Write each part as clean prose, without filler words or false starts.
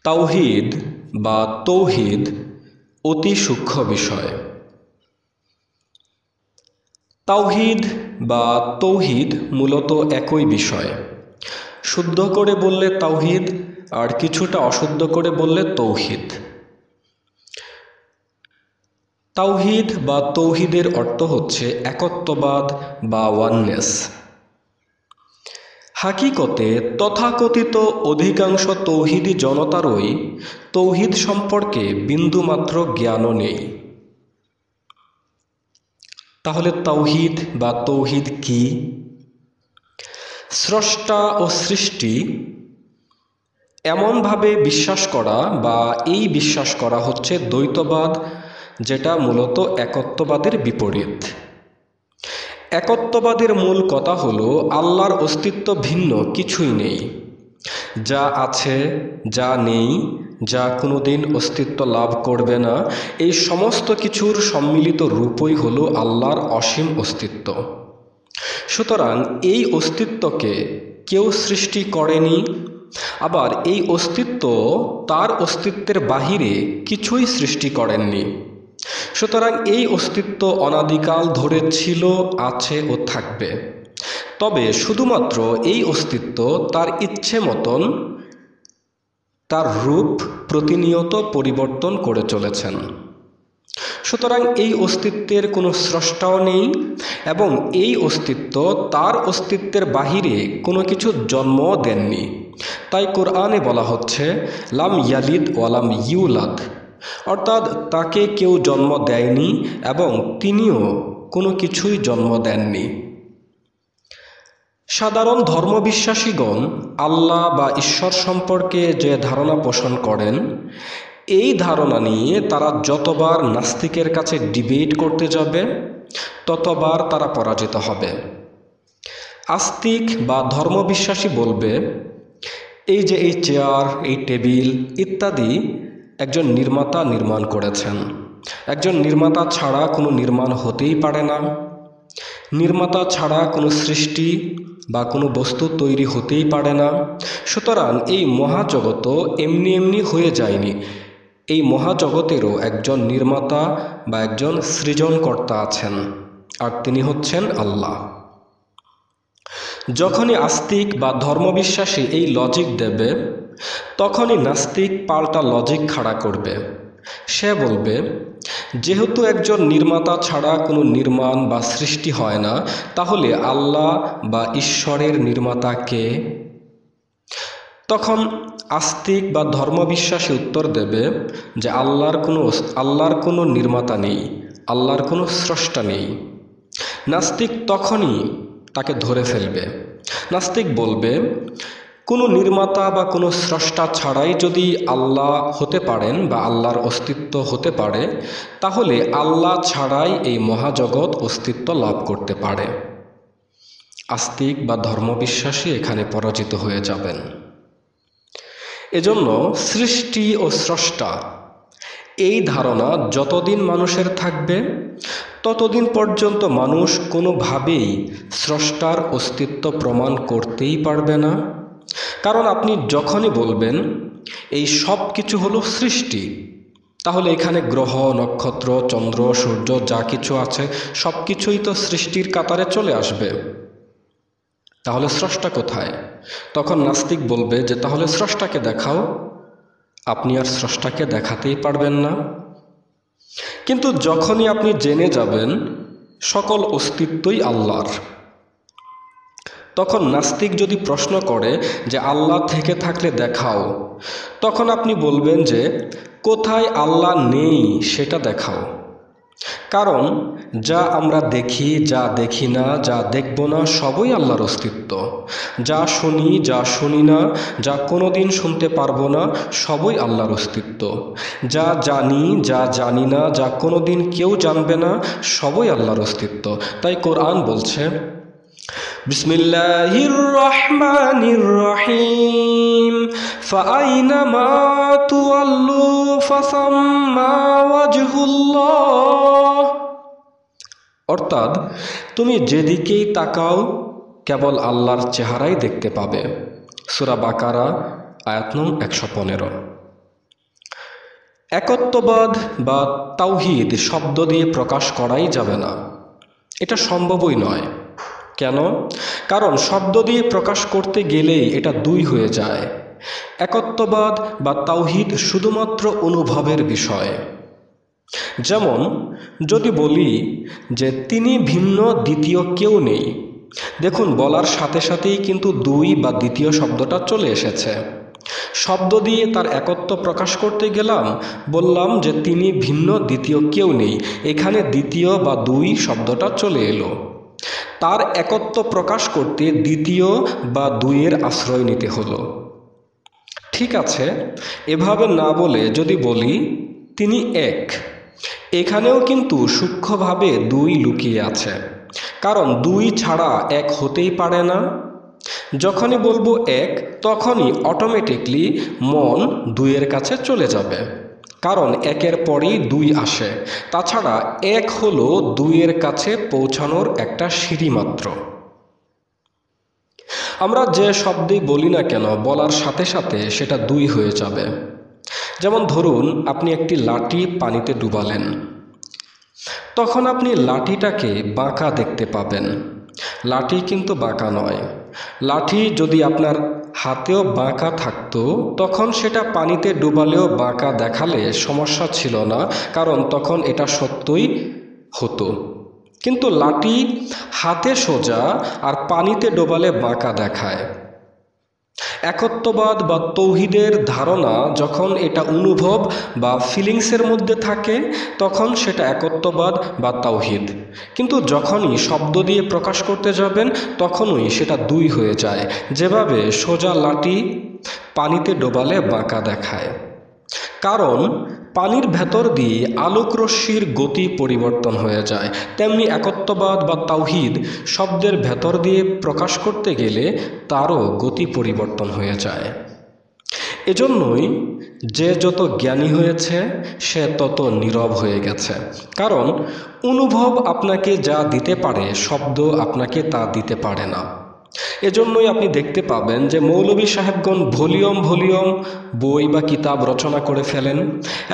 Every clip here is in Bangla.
তাওহীদ বা তৌহিদ অতি সূক্ষ্ম বিষয়। তাওহীদ বা তৌহিদ মূলত একই বিষয়। শুদ্ধ করে বললে তাওহীদ, আর কিছুটা অশুদ্ধ করে বললে তৌহিদ। তাওহীদ বা তৌহিদের অর্থ হচ্ছে একত্ববাদ বা ওয়াননেস। হাকিকতে তথাকথিত অধিকাংশ তৌহিদি জনতারই তৌহিদ সম্পর্কে বিন্দুমাত্র জ্ঞানও নেই। তাহলে তাওহীদ বা তৌহিদ কি? স্রষ্টা ও সৃষ্টি এমনভাবে বিশ্বাস করা, বা এই বিশ্বাস করা হচ্ছে দ্বৈতবাদ, যেটা মূলত একত্ববাদের বিপরীত। একত্ববাদের মূল কথা হলো আল্লাহর অস্তিত্ব ভিন্ন কিছুই নেই। যা আছে, যা নেই, যা কোনোদিন অস্তিত্ব লাভ করবে না, এই সমস্ত কিছুর সম্মিলিত রূপই হলো আল্লাহর অসীম অস্তিত্ব। সুতরাং এই অস্তিত্বকে কেউ সৃষ্টি করেনি, আবার এই অস্তিত্ব তার অস্তিত্বের বাহিরে কিছুই সৃষ্টি করেননি। সুতরাং এই অস্তিত্ব অনাদিকাল ধরে ছিল, আছে ও থাকবে। তবে শুধুমাত্র এই অস্তিত্ব তার ইচ্ছে মতন তার রূপ প্রতিনিয়ত পরিবর্তন করে চলেছেন। সুতরাং এই অস্তিত্বের কোনো স্রষ্টাও নেই, এবং এই অস্তিত্ব তার অস্তিত্বের বাহিরে কোনো কিছু জন্মও দেননি। তাই কোরআনে বলা হচ্ছে লাম ইয়ালিদ ওয়ালাম ইউলাদ, অর্থাৎ তাকে কেউ জন্ম দেয়নি এবং তিনিও কোনো কিছুই জন্ম দেননি। সাধারণ ধর্মবিশ্বাসীগণ আল্লাহ বা ঈশ্বর সম্পর্কে যে ধারণা পোষণ করেন, এই ধারণা নিয়ে তারা যতবার নাস্তিকের কাছে ডিবেট করতে যাবে, ততবার তারা পরাজিত হবে। আস্তিক বা ধর্মবিশ্বাসী বলবে, এই যে এই চেয়ার, এই টেবিল ইত্যাদি একজন নির্মাতা নির্মাণ করেছেন। একজন নির্মাতা ছাড়া কোনো নির্মাণ হতেই পারে না। নির্মাতা ছাড়া কোনো সৃষ্টি বা কোনো বস্তু তৈরি হতেই পারে না। সুতরাং এই মহাজগৎ এমনি এমনি হয়ে যায়নি। এই মহাজগতেরও একজন নির্মাতা বা একজন সৃজনকর্তা আছেন, আর তিনি হচ্ছেন আল্লাহ। যখনই আস্তিক বা ধর্মবিশ্বাসী এই লজিক দেবে, তখনই নাস্তিক পাল্টা লজিক খাড়া করবে। সে বলবে, যেহেতু একজন নির্মাতা ছাড়া কোনো নির্মাণ বা সৃষ্টি হয় না, তাহলে আল্লাহ বা ঈশ্বরের নির্মাতা কে? তখন আস্তিক বা ধর্মবিশ্বাসী উত্তর দেবে যে আল্লাহর কোনো নির্মাতা নেই, আল্লাহর কোনো স্রষ্টা নেই। নাস্তিক তখনই তাকে ধরে ফেলবে। নাস্তিক বলবে, কোনো নির্মাতা বা কোনো স্রষ্টা ছাড়াই যদি আল্লাহ হতে পারেন বা আল্লাহর অস্তিত্ব হতে পারে, তাহলে আল্লাহ ছাড়াই এই মহাজগৎ অস্তিত্ব লাভ করতে পারে। আস্তিক বা ধর্মবিশ্বাসী এখানে পরাজিত হয়ে যাবেন। এজন্য সৃষ্টি ও স্রষ্টা এই ধারণা যতদিন মানুষের থাকবে, ততদিন পর্যন্ত মানুষ কোনোভাবেই স্রষ্টার অস্তিত্ব প্রমাণ করতেই পারবে না। কারণ আপনি যখনই বলবেন এই সব কিছু হলো সৃষ্টি, তাহলে এখানে গ্রহ, নক্ষত্র, চন্দ্র, সূর্য যা কিছু আছে সব কিছুই তো সৃষ্টির কাতারে চলে আসবে। তাহলে স্রষ্টা কোথায়? তখন নাস্তিক বলবে যে তাহলে স্রষ্টাকে দেখাও। আপনি আর স্রষ্টাকে দেখাতেই পারবেন না। কিন্তু যখনই আপনি জেনে যাবেন সকল অস্তিত্বই আল্লাহর, তখন নাস্তিক যদি প্রশ্ন করে যে আল্লাহ থেকে থাকলে দেখাও, তখন আপনি বলবেন যে কোথায় আল্লাহ নেই সেটা দেখাও। কারণ যা আমরা দেখি, যা দেখি না, যা দেখব না, সবই আল্লাহর অস্তিত্ব। যা শুনি, যা শুনি না, যা কোনোদিন শুনতে পারবো না, সবই আল্লাহর অস্তিত্ব। যা জানি, যা জানি না, যা কোনোদিন কেউ জানবে না, সবই আল্লাহর অস্তিত্ব। তাই কোরআন বলছে, বিসমিল্লাহির রহমানির রহিম, ফাআইনামা তুওয়াল্লু ফাসাম্মা ওয়াজহুল্লাহ। অর্থাৎ তুমি যেদিকেই তাকাও কেবল আল্লাহর চেহারাই দেখতে পাবে। সূরা বাকারা আয়াত নং 115। একত্ববাদ বা তাওহীদ শব্দ দিয়ে প্রকাশ করাই যাবে না, এটা সম্ভবই নয়। কেন? কারণ শব্দ দিয়ে প্রকাশ করতে গেলেই এটা দুই হয়ে যায়। একত্ববাদ বা তাওহীদ শুধুমাত্র অনুভবের বিষয়। যেমন যদি বলি যে তিনি ভিন্ন, দ্বিতীয় কেউ নেই, দেখুন বলার সাথে সাথেই কিন্তু দুই বা দ্বিতীয় শব্দটা চলে এসেছে। শব্দ দিয়ে তার একত্ব প্রকাশ করতে গেলাম, বললাম যে তিনি ভিন্ন, দ্বিতীয় কেউ নেই, এখানে দ্বিতীয় বা দুই শব্দটা চলে এলো। তার একত্ব প্রকাশ করতে দ্বিতীয় বা দুইয়ের আশ্রয় নিতে হলো। ঠিক আছে, এভাবে না বলে যদি বলি তিনি এক, এখানেও কিন্তু সূক্ষ্মভাবে দুই লুকিয়ে আছে, কারণ দুই ছাড়া এক হতেই পারে না। যখনই বলবো এক, তখনই অটোমেটিকলি মন দুইয়ের কাছে চলে যাবে, কারণ একের পরেই দুই আসে। তাছাড়া এক হলো দুইয়ের কাছে পৌঁছানোর একটা সিঁড়ি মাত্র। আমরা যে শব্দেই বলি না কেন, বলার সাথে সাথে সেটা দুই হয়ে যাবে। যেমন ধরুন আপনি একটি লাঠি পানিতে ডুবালেন, তখন আপনি লাঠিটাকে বাঁকা দেখতে পাবেন। লাঠি কিন্তু বাঁকা নয়। লাঠি যদি আপনার হাতেও বাঁকা থাকতো, তখন সেটা পানিতে ডুবালেও বাঁকা দেখালে সমস্যা ছিল না, কারণ তখন এটা সত্যই হতো। কিন্তু লাঠি হাতে সোজা আর পানিতে ডোবালে বাঁকা দেখায়। একত্ববাদ বা তৌহিদের ধারণা যখন এটা অনুভব বা ফিলিংসের মধ্যে থাকে, তখন সেটা একত্ববাদ বা তাওহীদ। কিন্তু যখনই শব্দ দিয়ে প্রকাশ করতে যাবেন, তখনই সেটা দুই হয়ে যায়। যেভাবে সোজা লাঠি পানিতে ডোবালে বাঁকা দেখায়, কারণ পানির ভেতর দিয়ে আলোকরশ্মির গতি পরিবর্তন হয়ে যায়, তেমনি একত্ববাদ বা তাওহীদ শব্দের ভেতর দিয়ে প্রকাশ করতে গেলে তারও গতি পরিবর্তন হয়ে যায়। এজন্যই যে যত জ্ঞানী হয়েছে সে তত নীরব হয়ে গেছে, কারণ অনুভব আপনাকে যা দিতে পারে শব্দ আপনাকে তা দিতে পারে না। এজন্যই আপনি দেখতে পাবেন যে মৌলভী সাহেবগণ ভলিউম ভলিউম বই বা কিতাব রচনা করে ফেলেন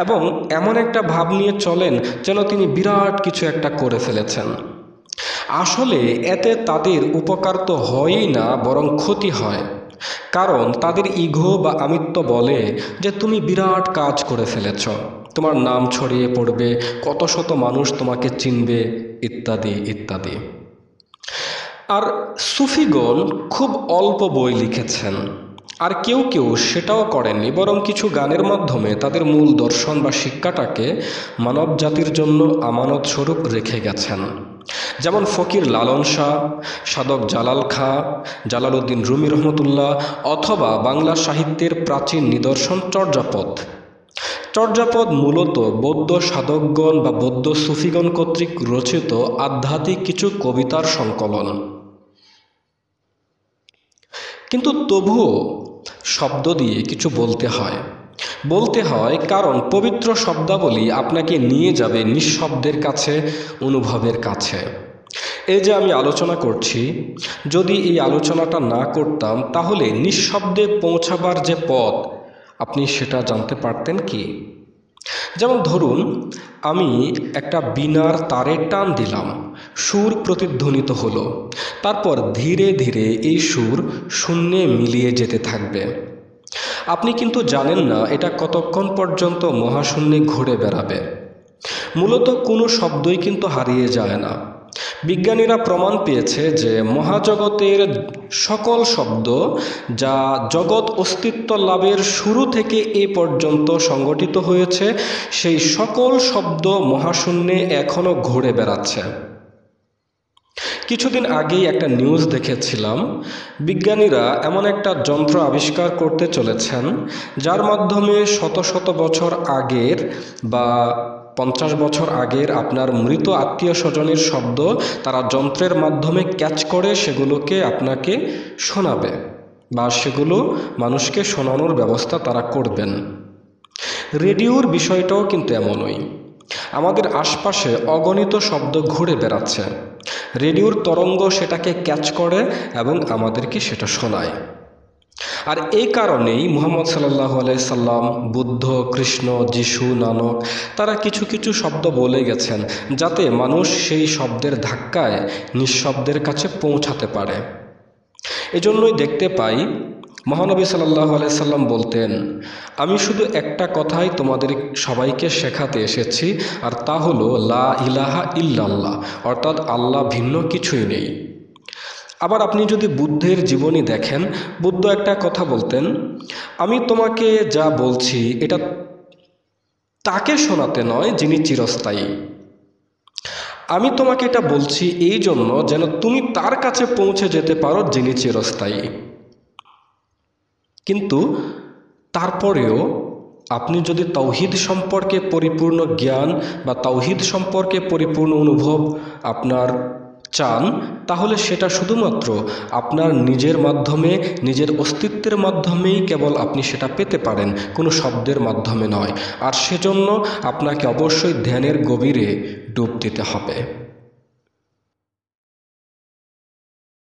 এবং এমন একটা ভাব নিয়ে চলেন যেন তিনি বিরাট কিছু একটা করে ফেলেছেন। আসলে এতে তাদের উপকার তো হয়ই না, বরং ক্ষতি হয়। কারণ তাদের ইগো বা আমিত্ব বলে যে তুমি বিরাট কাজ করে ফেলেছ, তোমার নাম ছড়িয়ে পড়বে, কত শত মানুষ তোমাকে চিনবে, ইত্যাদি ইত্যাদি। আর সুফিগণ খুব অল্প বই লিখেছেন, আর কেউ কেউ সেটাও করেননি, বরং কিছু গানের মাধ্যমে তাদের মূল দর্শন বা শিক্ষাটাকে মানব জাতির জন্য আমানত স্বরূপ রেখে গেছেন। যেমন ফকির লালন শাহ, সাধক জালাল খাঁ, জালালউদ্দিন রুমি রহমতুল্লাহ, অথবা বাংলা সাহিত্যের প্রাচীন নিদর্শন চর্যাপদ। চর্যাপদ মূলত বৌদ্ধ সাধকগণ বা বৌদ্ধ সুফিগণ কর্তৃক রচিত আধ্যাত্মিক কিছু কবিতার সংকলন। কিন্তু তবুও শব্দ দিয়ে কিছু বলতে হয়, কারণ পবিত্র শব্দাবলী আপনাকে নিয়ে যাবে নিঃশব্দের কাছে, অনুভবের কাছে। এই যে আমি আলোচনা করছি, যদি এই আলোচনাটা না করতাম তাহলে নিঃশব্দে পৌঁছাবার যে পথ, আপনি সেটা জানতে পারতেন কি? যেমন ধরুন আমি একটা বীণার তারে টান দিলাম, সুর প্রতিধ্বনিত হলো, তারপর ধীরে ধীরে এই সুর শূন্যে মিলিয়ে যেতে থাকবে। আপনি কিন্তু জানেন না এটা কতক্ষণ পর্যন্ত মহাশূন্যে ঘুরে বেড়াবে। মূলত কোনো শব্দই কিন্তু হারিয়ে যায় না। বিজ্ঞানীরা প্রমাণ পেয়েছে যে মহাজগতের সকল শব্দ যা জগৎ অস্তিত্ব লাভের শুরু থেকে এ পর্যন্ত সংগঠিত হয়েছে, সেই সকল শব্দ মহাশূন্যে এখনও ঘুরে বেড়াচ্ছে। কিছুদিন আগেই একটা নিউজ দেখেছিলাম, বিজ্ঞানীরা এমন একটা যন্ত্র আবিষ্কার করতে চলেছেন যার মাধ্যমে শত শত বছর আগের বা 50 বছর আগের আপনার মৃত আত্মীয় স্বজনের শব্দ তারা যন্ত্রের মাধ্যমে ক্যাচ করে সেগুলোকে আপনাকে শোনাবে, বা সেগুলো মানুষকে শোনানোর ব্যবস্থা তারা করবেন। রেডিওর বিষয়টাও কিন্তু এমনই। আমাদের আশপাশে অগণিত শব্দ ঘুরে বেড়াচ্ছে, রেডিওর তরঙ্গ সেটাকে ক্যাচ করে এবং আমাদেরকে সেটা শোনায়। আর এই কারণেই মুহাম্মদ সাল্লাল্লাহু আলাইহি সাল্লাম, বুদ্ধ, কৃষ্ণ, যিশু, নানক তারা কিছু কিছু শব্দ বলে গেছেন যাতে মানুষ সেই শব্দের ধাক্কায় নিঃশব্দের কাছে পৌঁছাতে পারে। এজন্যই দেখতে পাই মহানবী সাল্লাল্লাহু আলাইহি সাল্লাম বলতেন, আমি শুধু একটা কথাই তোমাদের সবাইকে শেখাতে এসেছি, আর তা হলো লা ইলাহা ইল্লাল্লাহ, অর্থাৎ আল্লাহ ভিন্ন কিছুই নেই। আবার আপনি যদি বুদ্ধের জীবনী দেখেন, বুদ্ধ একটা কথা বলতেন, আমি তোমাকে যা বলছি এটা তাকে শোনাতে নয় যিনি চিরস্থায়ী, আমি তোমাকে এটা বলছি এই জন্য যেন তুমি তার কাছে পৌঁছে যেতে পারো যিনি চিরস্থায়ী। কিন্তু তারপরেও আপনি যদি তাওহীদ সম্পর্কে পরিপূর্ণ জ্ঞান বা তাওহীদ সম্পর্কে পরিপূর্ণ অনুভব আপনার চান, তাহলে সেটা শুধুমাত্র আপনার নিজের মাধ্যমে, নিজের অস্তিত্বের মাধ্যমেই কেবল আপনি সেটা পেতে পারেন, কোনো শব্দের মাধ্যমে নয়। আর সেজন্য আপনাকে অবশ্যই ধ্যানের গভীরে ডুব দিতে হবে।